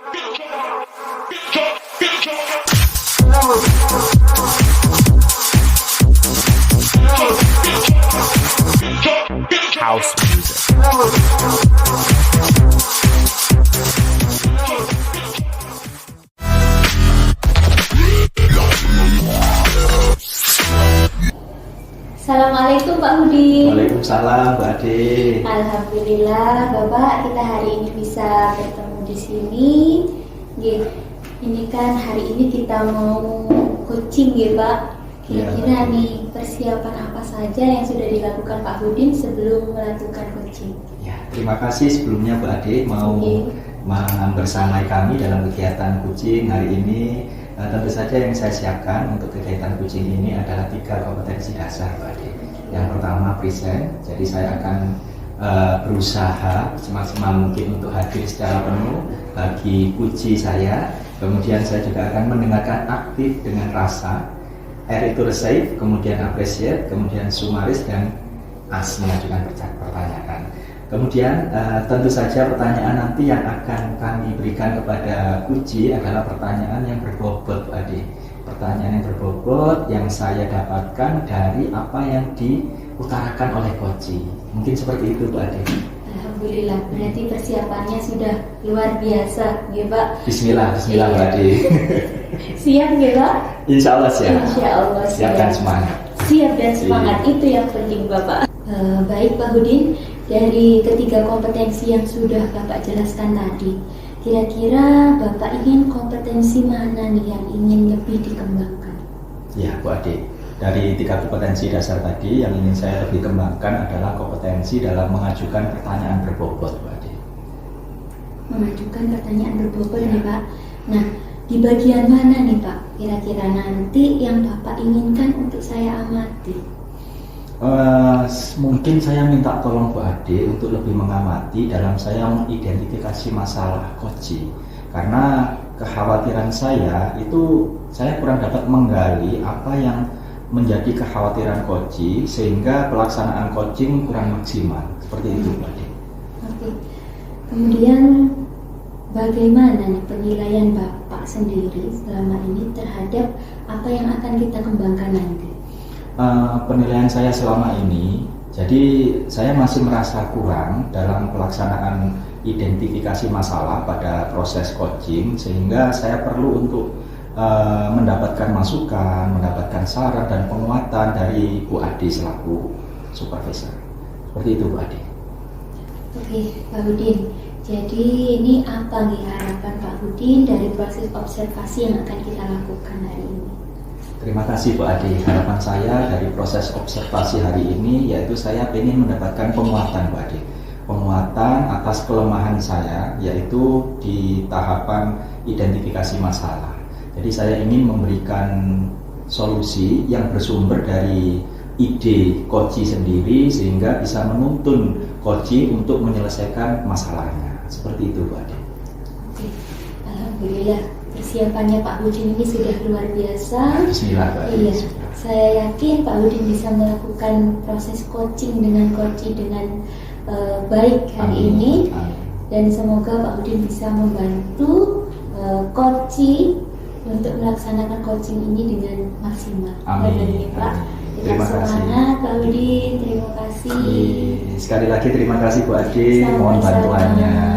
House music. Assalamualaikum Pak Budi. Waalaikumsalam Mbak Ade. Alhamdulillah Bapak, kita hari ini bisa bertemu di sini. Ini kan hari ini kita mau coaching ya Pak. Kira-kira nih persiapan apa saja yang sudah dilakukan Pak Budin sebelum melakukan coaching? Ya, terima kasih sebelumnya Mbak Ade mau bersamai kami dalam kegiatan coaching hari ini. Tentu saja yang saya siapkan untuk kegiatan coaching ini adalah 3 kompetensi dasar Mbak Ade. Yang pertama present, jadi saya akan berusaha semaksimal mungkin untuk hadir secara penuh bagi puji saya. Kemudian saya juga akan mendengarkan aktif dengan rasa. R itu receive, kemudian appreciate, kemudian sumaris, dan as mengajukan pertanyaan. Kemudian tentu saja pertanyaan nanti yang akan kami berikan kepada Puji adalah pertanyaan yang berbobot, Pak Ade. Pertanyaan yang berbobot yang saya dapatkan dari apa yang diutarakan oleh Puji. Mungkin seperti itu, Pak Ade. Alhamdulillah, berarti persiapannya sudah luar biasa, ya Pak. Bismillah, Pak Ade. Siap ya Pak? Insya Allah siap. Insya Allah siap dan semangat. Siap dan semangat, itu yang penting Bapak. Baik Pak Budin, dari ketiga kompetensi yang sudah Bapak jelaskan tadi, kira-kira Bapak ingin kompetensi mana nih yang ingin lebih dikembangkan? Ya Bu Ade, dari 3 kompetensi dasar tadi yang ingin saya lebih kembangkan adalah kompetensi dalam mengajukan pertanyaan berbobot, Bu Ade. Mengajukan pertanyaan berbobot nih Pak. Nah, di bagian mana nih Pak kira-kira nanti yang Bapak inginkan untuk saya amati? Mungkin saya minta tolong Bu Ade untuk lebih mengamati dalam saya mengidentifikasi masalah coaching, karena kekhawatiran saya itu saya kurang dapat menggali apa yang menjadi kekhawatiran coaching sehingga pelaksanaan coaching kurang maksimal, seperti itu Bu Ade. Oke. Kemudian bagaimana nih penilaian Bapak sendiri selama ini terhadap apa yang akan kita kembangkan nanti? Penilaian saya selama ini, jadi saya masih merasa kurang dalam pelaksanaan identifikasi masalah pada proses coaching, sehingga saya perlu untuk mendapatkan masukan, mendapatkan saran dan penguatan dari Bu Ade selaku supervisor. Seperti itu Bu Ade. Oke Pak Budin, jadi ini apa nih harapan Pak Budin dari proses observasi yang akan kita lakukan hari ini? Terima kasih Bu Ade. Harapan saya dari proses observasi hari ini yaitu saya ingin mendapatkan penguatan Bu Ade. Penguatan atas kelemahan saya yaitu di tahapan identifikasi masalah. Jadi saya ingin memberikan solusi yang bersumber dari ide coaching sendiri sehingga bisa menuntun coaching untuk menyelesaikan masalahnya. Seperti itu Bu Ade. Oke, alhamdulillah. Persiapannya Pak Budin ini sudah luar biasa. Bismillah Pak. Iya, saya yakin Pak Budin bisa melakukan proses coaching dengan baik hari ini. Amin. Dan semoga Pak Budin bisa membantu coaching untuk melaksanakan coaching ini dengan maksimal. Amin. Pak. Terima kasih Pak Budin, terima kasih. Sekali lagi terima kasih Bu Ade, mohon bantuannya.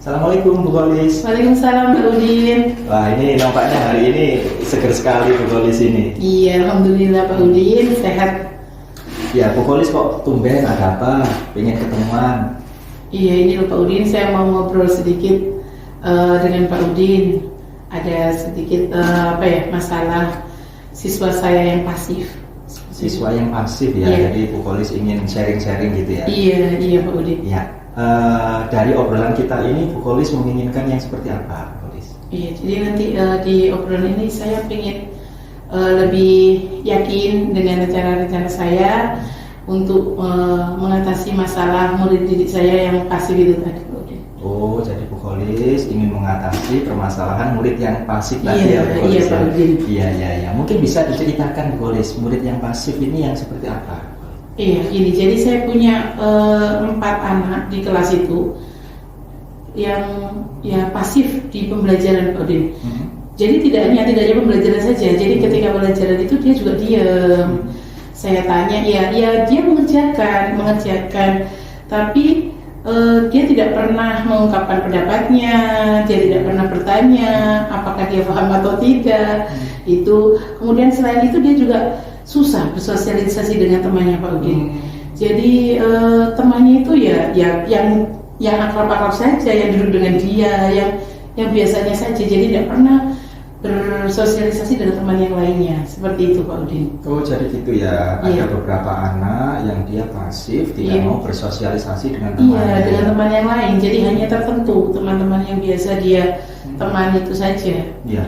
Assalamualaikum Bu Kolis. Waalaikumsalam Pak Udin. Wah, ini nampaknya hari ini seger sekali Bu Kolis ini. Iya, alhamdulillah Pak Udin sehat. Ya Bu Kolis kok tumben, ada apa? Pengen ketemuan? Iya, ini Pak Udin, saya mau ngobrol sedikit dengan Pak Udin. Ada sedikit masalah siswa saya yang pasif. Siswa yang pasif ya, iya. Jadi Bu Kolis ingin sharing-sharing gitu ya? Iya Pak Udin. Ya. Dari obrolan kita ini Bu Kolis menginginkan yang seperti apa Bu Kolis? Iya, jadi nanti di obrolan ini saya ingin lebih yakin dengan rencana-rencana saya untuk mengatasi masalah murid didik saya yang pasif itu tadi Bu Udin. Oh, jadi Bu Kolis ingin mengatasi permasalahan murid yang pasif tadi ya Bu Kolis? Iya Pak Udin. Iya. Mungkin bisa diceritakan Bu Kolis, murid yang pasif ini yang seperti apa? Iya, gini. Jadi saya punya 4 anak di kelas itu yang ya pasif di pembelajaran, Pak Udin. Jadi tidak hanya pembelajaran saja. Jadi ketika pembelajaran itu dia juga diam. Saya tanya, ya dia mengerjakan, tapi dia tidak pernah mengungkapkan pendapatnya. Dia tidak pernah bertanya apakah dia paham atau tidak. Itu kemudian selain itu dia juga susah bersosialisasi dengan temannya, Pak Udin. Jadi temannya itu ya yang akrab-akrab saja, yang duduk dengan dia, yang biasanya saja. Jadi tidak pernah bersosialisasi dengan teman yang lainnya. Seperti itu, Pak Udin. Oh, jadi gitu ya. Iya. Ada beberapa anak yang dia pasif, tidak Iya. mau bersosialisasi dengan Iya, temannya. dengan teman yang lain. Jadi hanya tertentu teman-teman yang biasa dia teman itu saja. Iya.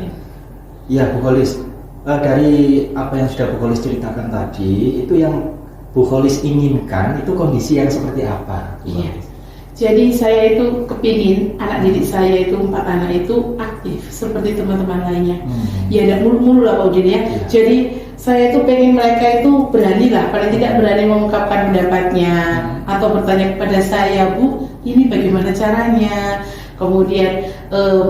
Iya, Bu Kholis. Dari apa yang sudah Bu Kholis ceritakan tadi, itu yang Bu Kholis inginkan itu kondisi yang seperti apa? Bu Iya. Kholis? Jadi saya itu kepingin anak didik saya itu 4 anak itu aktif seperti teman-teman lainnya. Ya tidak mulu-mulu lah, Pak Udin ya. Iya. Jadi saya itu pengen mereka itu berani lah, paling tidak berani mengungkapkan pendapatnya atau bertanya kepada saya, Bu, ini bagaimana caranya. Kemudian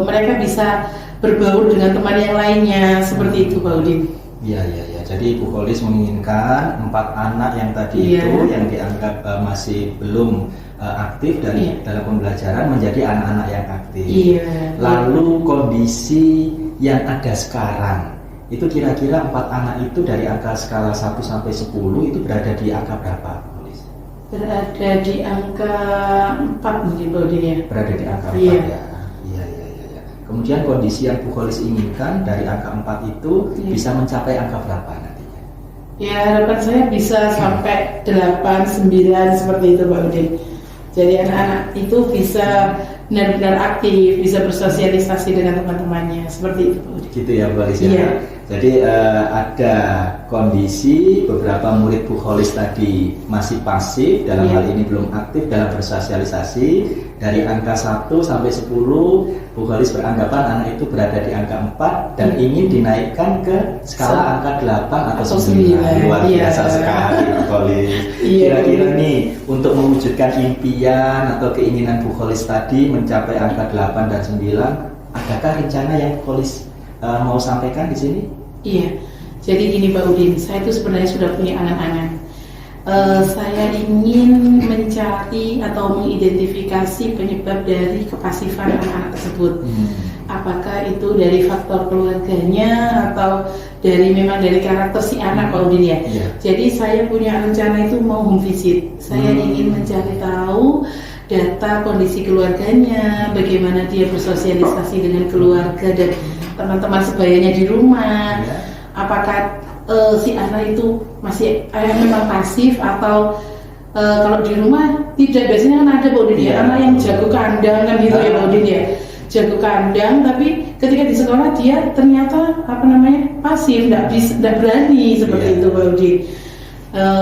mereka bisa berbaur dengan teman yang lainnya, seperti itu, Pak Udin. Iya. Jadi Bu Kholis menginginkan 4 anak yang tadi Iya. itu yang dianggap masih belum aktif Iya. dalam pembelajaran menjadi anak-anak yang aktif. Iya. Lalu kondisi yang ada sekarang itu kira-kira 4 anak itu dari angka skala 1 sampai 10 itu berada di angka berapa, Bu Kholis? Berada di angka 4 mungkin, Pak Udin ya. Berada di angka 4 Iya. ya. Iya. Kemudian kondisi yang Bu Kholis inginkan dari angka 4 itu Iya. bisa mencapai angka berapa nantinya? Ya, harapan saya bisa sampai 8, 9 seperti itu, Pak Udin. Jadi anak-anak itu bisa benar-benar aktif, bisa bersosialisasi dengan teman-temannya, seperti itu, Pak Udin. Gitu ya, Bu Kholis ya. Iya. Jadi ada kondisi beberapa murid Bu Kholis tadi masih pasif, dalam Iya. hal ini belum aktif dalam bersosialisasi. Dari angka 1 sampai 10, Bu Kholis beranggapan anak itu berada di angka 4 dan ingin dinaikkan ke skala angka 8 atau 9. Luar Iya. biasa sekali, Bu Kholis. Iya. Kira-kira nih, untuk mewujudkan impian atau keinginan Bu Kholis tadi mencapai angka 8 dan 9, adakah rencana yang Bu Kholis mau sampaikan di sini? Iya, jadi gini, Pak Udin, saya itu sebenarnya sudah punya angan-angan. Saya ingin mencari atau mengidentifikasi penyebab dari kepasifan anak-anak tersebut. Apakah itu dari faktor keluarganya atau memang dari karakter si anak, Pak Udin ya. Iya. Jadi saya punya rencana itu mau home visit. Saya ingin mencari tahu data kondisi keluarganya, bagaimana dia bersosialisasi dengan keluarga dan teman-teman sebayanya di rumah. Iya. Apakah si anak itu masih memang pasif atau kalau di rumah tidak, biasanya kan ada, Pak Udin ya, Iya. anak yang jago kandang kan gitu ya, Pak Udin ya, jago kandang, tapi ketika di sekolah dia ternyata pasif, tidak berani seperti Iya. itu, Pak Udin.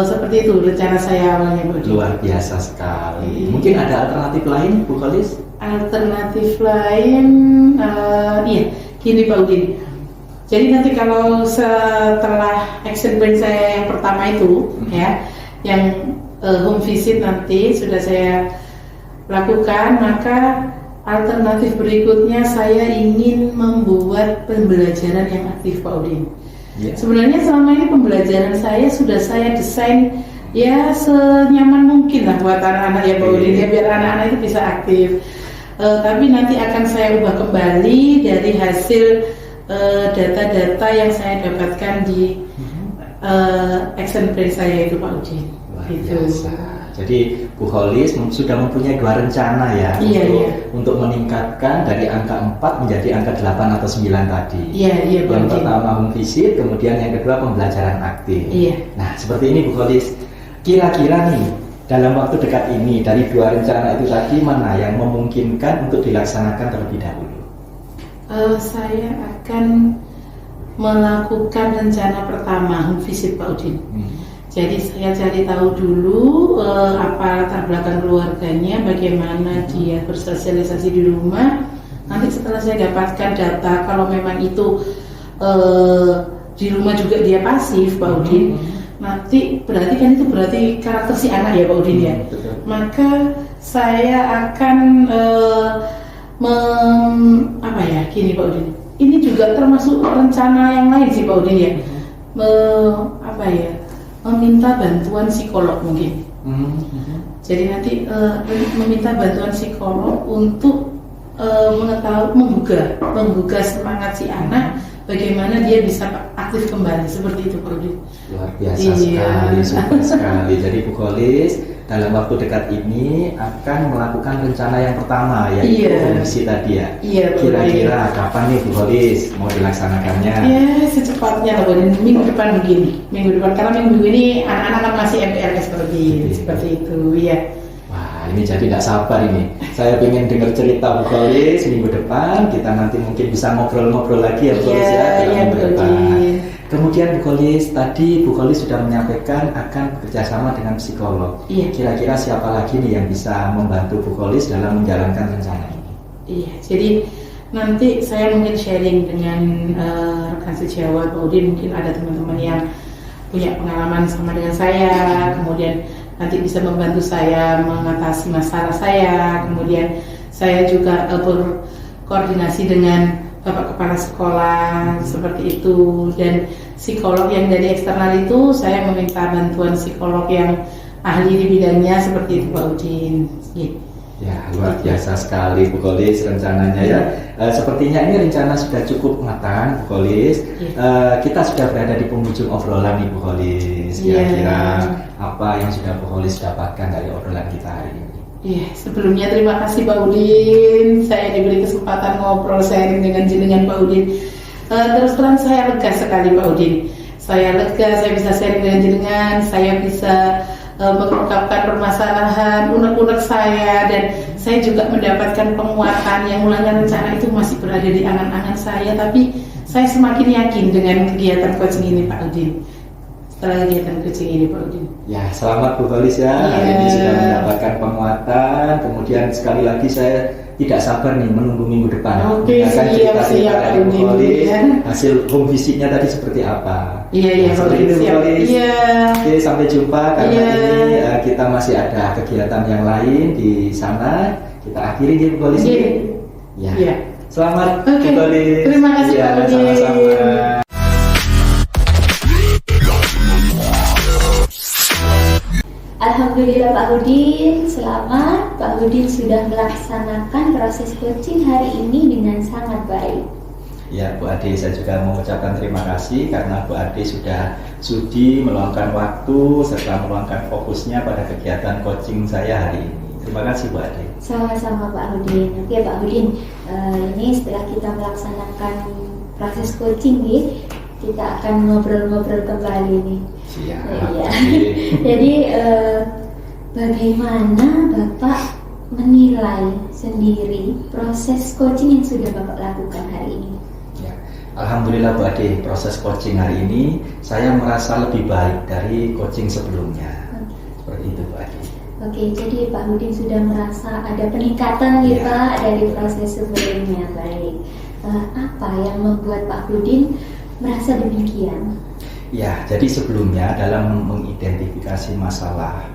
Seperti itu rencana saya awalnya, Pak Udin. Luar biasa sekali. Mungkin ada alternatif lain, Bu Kholis? Alternatif lain, iya, gini Pak Udin. Jadi nanti kalau setelah action plan saya yang pertama itu, ya, yang home visit nanti sudah saya lakukan, maka alternatif berikutnya saya ingin membuat pembelajaran yang aktif, Pak Udin. Ya. Sebenarnya selama ini pembelajaran saya sudah saya desain ya senyaman mungkin lah buat anak-anak ya, Pak Udin, ya, biar anak-anak itu bisa aktif. Tapi nanti akan saya ubah kembali dari hasil data-data yang saya dapatkan di action plan saya itu, Pak Udin. Luar Gitu. biasa. Jadi Bu Kholis sudah mempunyai 2 rencana ya, Iya, untuk meningkatkan dari angka 4 menjadi angka 8 atau 9 tadi. Iya, Pak Yang Udin. pertama home visit, kemudian yang kedua pembelajaran aktif. Iya. Nah, seperti ini Bu Kholis. Kira-kira nih dalam waktu dekat ini dari 2 rencana itu tadi mana yang memungkinkan untuk dilaksanakan terlebih dahulu? Saya akan melakukan rencana pertama home visit, Pak Udin. Jadi saya cari tahu dulu apa latar belakang keluarganya, bagaimana dia bersosialisasi di rumah. Nanti setelah saya dapatkan data, kalau memang itu di rumah juga dia pasif, Pak Udin, nanti berarti kan itu berarti karakter si anak ya Pak Udin ya. Betul. Maka saya akan apa ya, gini Pak Udin. Ini juga termasuk rencana yang lain sih Pak Udin ya. Apa ya? Meminta bantuan psikolog mungkin. Jadi nanti meminta bantuan psikolog untuk menggugah semangat si anak, bagaimana dia bisa aktif kembali seperti itu Pak Udin. Luar biasa sekali, super sekali. Jadi Bu Kholis dalam waktu dekat ini akan melakukan rencana yang pertama, yaitu kondisi tadi ya. Kira-kira kapan nih Bu Kholis mau dilaksanakannya? Ya secepatnya lah, minggu depan begini. Minggu depan, karena minggu ini anak-anak kan masih MPLS seperti itu ya. Wah, ini jadi tidak sabar ini. Saya ingin dengar cerita Bu Kholis minggu depan. Kita nanti mungkin bisa ngobrol-ngobrol lagi ya Bu Kholis ya dalam minggu depan. Kemudian Bu Kholis, tadi Bu Kholis sudah menyampaikan akan bekerjasama dengan psikolog. Kira-kira siapa lagi nih yang bisa membantu Bu Kholis dalam menjalankan rencana ini? Iya, jadi nanti saya mungkin sharing dengan rekan sejawat Pak Udin. Mungkin ada teman-teman yang punya pengalaman sama dengan saya, kemudian nanti bisa membantu saya mengatasi masalah saya. Kemudian saya juga berkoordinasi dengan Bapak Kepala Sekolah seperti itu, dan psikolog yang dari eksternal itu saya meminta bantuan psikolog yang ahli di bidangnya seperti itu Pak Udin. Ya, luar biasa sekali Bu Kholis rencananya ya. Sepertinya ini rencana sudah cukup matang Bu Kholis. Kita sudah berada di penghujung obrolan nih Bu Kholis. Kira-kira apa yang sudah Bu Kholis dapatkan dari obrolan kita hari ini? Sebelumnya terima kasih Pak Udin, saya diberi kesempatan ngobrol sharing dengan jenengan Pak Udin. Terus terang saya lega sekali Pak Udin. Saya lega, saya bisa sharing dengan jenengan, saya bisa mengungkapkan permasalahan, unek-unek saya, dan saya juga mendapatkan penguatan yang mulanya rencana itu masih berada di angan-angan saya, tapi saya semakin yakin dengan kegiatan coaching ini Pak Udin. Setelah kegiatan coaching ini Pak Udin. Ya, selamat Bu Kholis ya. Hari ini sudah mendapatkan penguatan. Kemudian sekali lagi saya tidak sabar nih menunggu minggu depan. Akan cerita dari Bu Kholis, hasil home visitnya tadi seperti apa. Seperti itu Bu Kholis. Oke, sampai jumpa karena ini kita masih ada kegiatan yang lain di sana. Kita akhiri di Bu Kholis. Selamat Bu Kholis. Terima kasih Pak Udin. Sama-sama. Alhamdulillah Pak Udin, selamat. Pak Udin sudah melaksanakan proses coaching hari ini dengan sangat baik. Ya Bu Ade, saya juga mengucapkan terima kasih karena Bu Ade sudah sudi meluangkan waktu serta meluangkan fokusnya pada kegiatan coaching saya hari ini. Terima kasih Bu Ade. Sama-sama Pak Udin. Oke Pak Udin, ini setelah kita melaksanakan proses coaching nih, kita akan ngobrol-ngobrol kembali nih. Siap. Jadi bagaimana Bapak menilai sendiri proses coaching yang sudah Bapak lakukan hari ini? Ya, Alhamdulillah Bu Ade, proses coaching hari ini saya merasa lebih baik dari coaching sebelumnya. Seperti itu Bu Ade. Oke, jadi Pak Udin sudah merasa ada peningkatan nih Pak dari proses sebelumnya. Baik. Apa yang membuat Pak Udin merasa demikian? Ya, jadi sebelumnya dalam mengidentifikasi masalah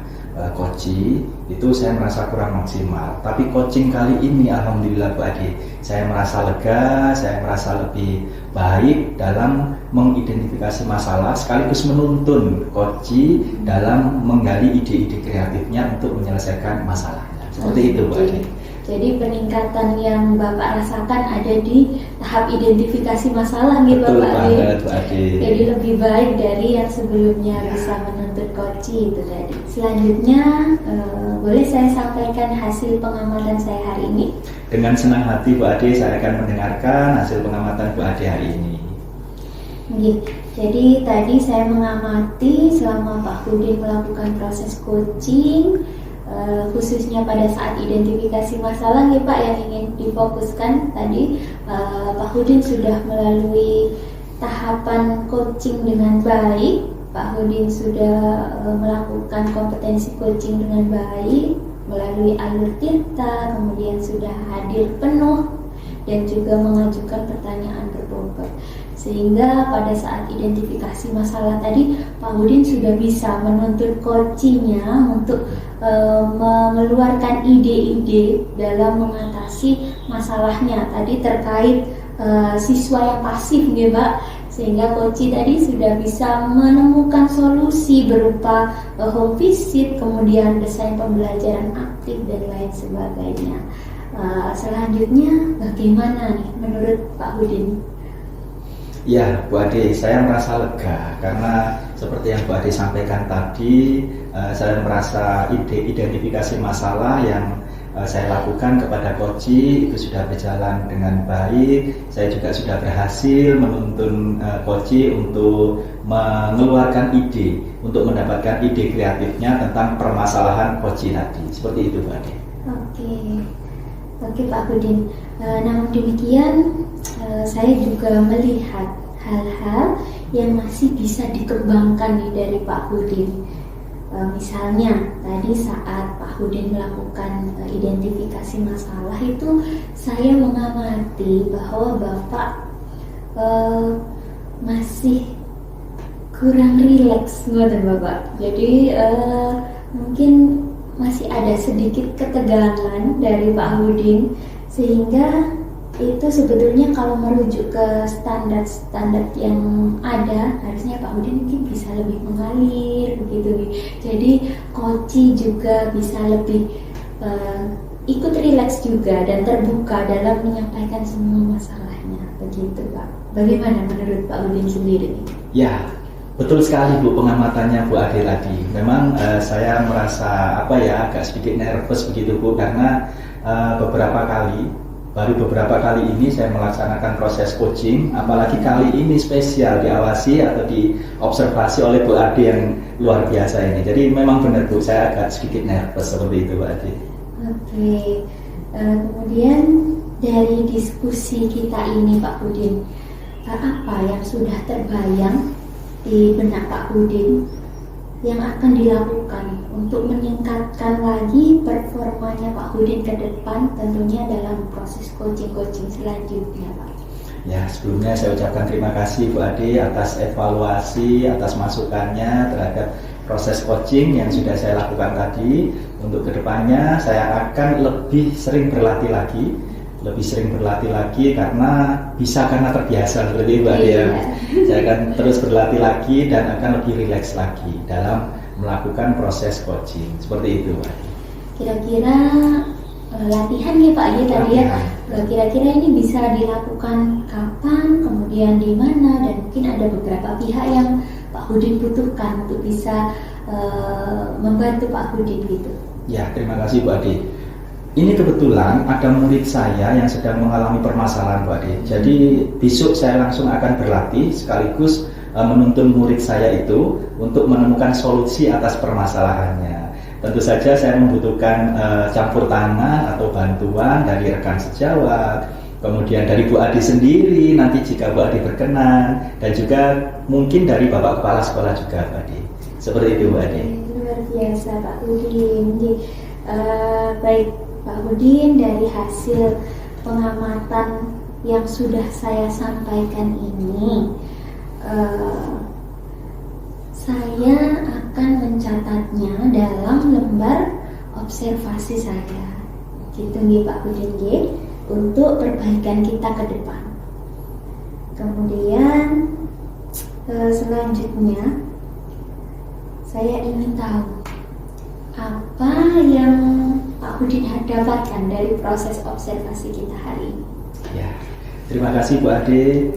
coaching itu saya merasa kurang maksimal. Tapi coaching kali ini alhamdulillah Bu Ade, saya merasa lega, saya merasa lebih baik dalam mengidentifikasi masalah sekaligus menuntun coaching dalam menggali ide-ide kreatifnya untuk menyelesaikan masalahnya. Seperti itu Bu Ade. Jadi peningkatan yang Bapak rasakan ada di tahap identifikasi masalah gitu Pak Ade. Jadi lebih baik dari yang sebelumnya bisa menuntut coaching itu tadi. Selanjutnya boleh saya sampaikan hasil pengamatan saya hari ini? Dengan senang hati Bu Ade, saya akan mendengarkan hasil pengamatan Bu Ade hari ini. Jadi tadi saya mengamati selama Pak Udin melakukan proses coaching, khususnya pada saat identifikasi masalah nih Pak yang ingin difokuskan tadi, Pak Udin sudah melalui tahapan coaching dengan baik. Pak Udin sudah melakukan kompetensi coaching dengan baik melalui alur kita, kemudian sudah hadir penuh dan juga mengajukan pertanyaan berbobot. sehingga pada saat identifikasi masalah tadi Pak Hudin sudah bisa menuntut coachingnya untuk mengeluarkan ide-ide dalam mengatasi masalahnya tadi terkait siswa yang pasif gitu Pak, sehingga coach tadi sudah bisa menemukan solusi berupa home visit, kemudian desain pembelajaran aktif dan lain sebagainya. Selanjutnya bagaimana nih menurut Pak Hudin? Ya, Bu Ade, saya merasa lega karena seperti yang Bu Ade sampaikan tadi, saya merasa identifikasi masalah yang saya lakukan kepada Koci itu sudah berjalan dengan baik. Saya juga sudah berhasil menuntun Koci untuk mengeluarkan ide, untuk mendapatkan ide kreatifnya tentang permasalahan Koci tadi. Seperti itu, Bu Ade. Oke Pak Hudin. Namun demikian, saya juga melihat hal-hal yang masih bisa dikembangkan nih dari Pak Hudin. Misalnya tadi saat Pak Hudin melakukan identifikasi masalah itu, saya mengamati bahwa Bapak masih kurang rileks, ngoten Bapak. Jadi mungkin masih ada sedikit ketegangan dari Pak Hudin, sehingga itu sebetulnya kalau merujuk ke standar yang ada, harusnya Pak Hudin mungkin bisa lebih mengalir begitu. Jadi Koci juga bisa lebih ikut rileks juga dan terbuka dalam menyampaikan semua masalahnya begitu Pak. Bagaimana menurut Pak Hudin sendiri? Ya, betul sekali Bu pengamatannya Bu Ade tadi. Memang saya merasa agak sedikit nervous begitu Bu, karena baru beberapa kali ini saya melaksanakan proses coaching, apalagi kali ini spesial diawasi atau diobservasi oleh Bu Ade yang luar biasa ini. Jadi memang benar Bu, saya agak sedikit nervous seperti itu Bu Ade. Oke. Kemudian dari diskusi kita ini Pak Hudin, apa yang sudah terbayang di benak Pak Hudin yang akan dilakukan untuk meningkatkan lagi performanya Pak Hudin ke depan, tentunya dalam proses coaching selanjutnya Pak? Ya, sebelumnya saya ucapkan terima kasih Bu Ade atas evaluasi, atas masukannya terhadap proses coaching yang sudah saya lakukan tadi. Untuk kedepannya saya akan lebih sering berlatih lagi karena terbiasa seperti itu Mbak ya. Saya akan terus berlatih lagi dan akan lebih rileks lagi dalam melakukan proses coaching seperti itu Mbak. Kira-kira latihan nih Pak ya tadi ya. Kira-kira ini bisa dilakukan kapan, kemudian di mana, dan mungkin ada beberapa pihak yang Pak Hudin butuhkan untuk bisa membantu Pak Hudin gitu. Ya, terima kasih Bu Ade. Ini kebetulan ada murid saya yang sedang mengalami permasalahan Bu Ade. Jadi besok saya langsung akan berlatih sekaligus menuntun murid saya itu untuk menemukan solusi atas permasalahannya. Tentu saja saya membutuhkan campur tangan atau bantuan dari rekan sejawat, kemudian dari Bu Ade sendiri nanti jika Bu Ade berkenan, dan juga mungkin dari Bapak Kepala Sekolah juga Bu Ade. Seperti itu Bu Ade. Luar biasa Pak Hudin. Baik Pak Hudin, dari hasil pengamatan yang sudah saya sampaikan ini, saya akan mencatatnya dalam lembar observasi saya. Gitu nih Pak Hudin nggih, untuk perbaikan kita ke depan. Kemudian selanjutnya saya ingin tahu apa yang Pak Hudin dapatkan dari proses observasi kita hari ini. Ya, terima kasih Bu Ade.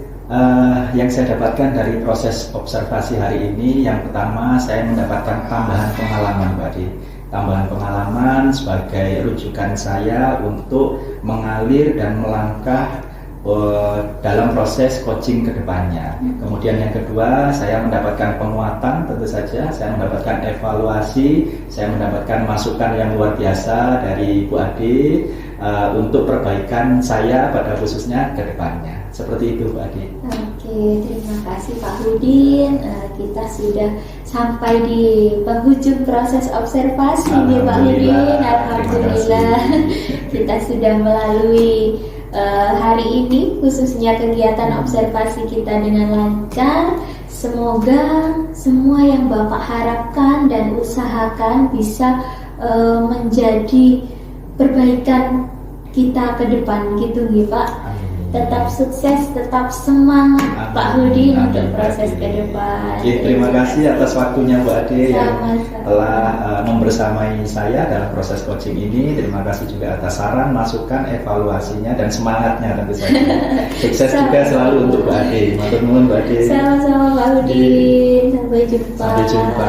Yang saya dapatkan dari proses observasi hari ini, yang pertama saya mendapatkan tambahan pengalaman Bu Ade. Tambahan pengalaman sebagai rujukan saya untuk mengalir dan melangkah dalam proses coaching ke depannya. Kemudian yang kedua, saya mendapatkan penguatan, tentu saja saya mendapatkan evaluasi, saya mendapatkan masukan yang luar biasa dari Bu Ade untuk perbaikan saya pada khususnya ke depannya. Seperti itu Bu Ade. Oke, terima kasih Pak Hudin. Kita sudah sampai di penghujung proses observasi nih Pak Hudin. Alhamdulillah kita sudah melalui hari ini khususnya kegiatan observasi kita dengan lancar. Semoga semua yang Bapak harapkan dan usahakan bisa menjadi perbaikan kita ke depan gitu nggih Pak. Tetap sukses, tetap semangat Pak Hudi untuk proses ke depan. Terima kasih atas waktunya Bu Ade yang Sama-sama. telah membersamai saya dalam proses coaching ini. Terima kasih juga atas saran, masukan, evaluasinya dan semangatnya tentu saja. Sukses juga selalu untuk Bu Ade. Matur nuwun Bu Ade. Sama-sama Pak Hudi. Sampai jumpa. Sampai jumpa.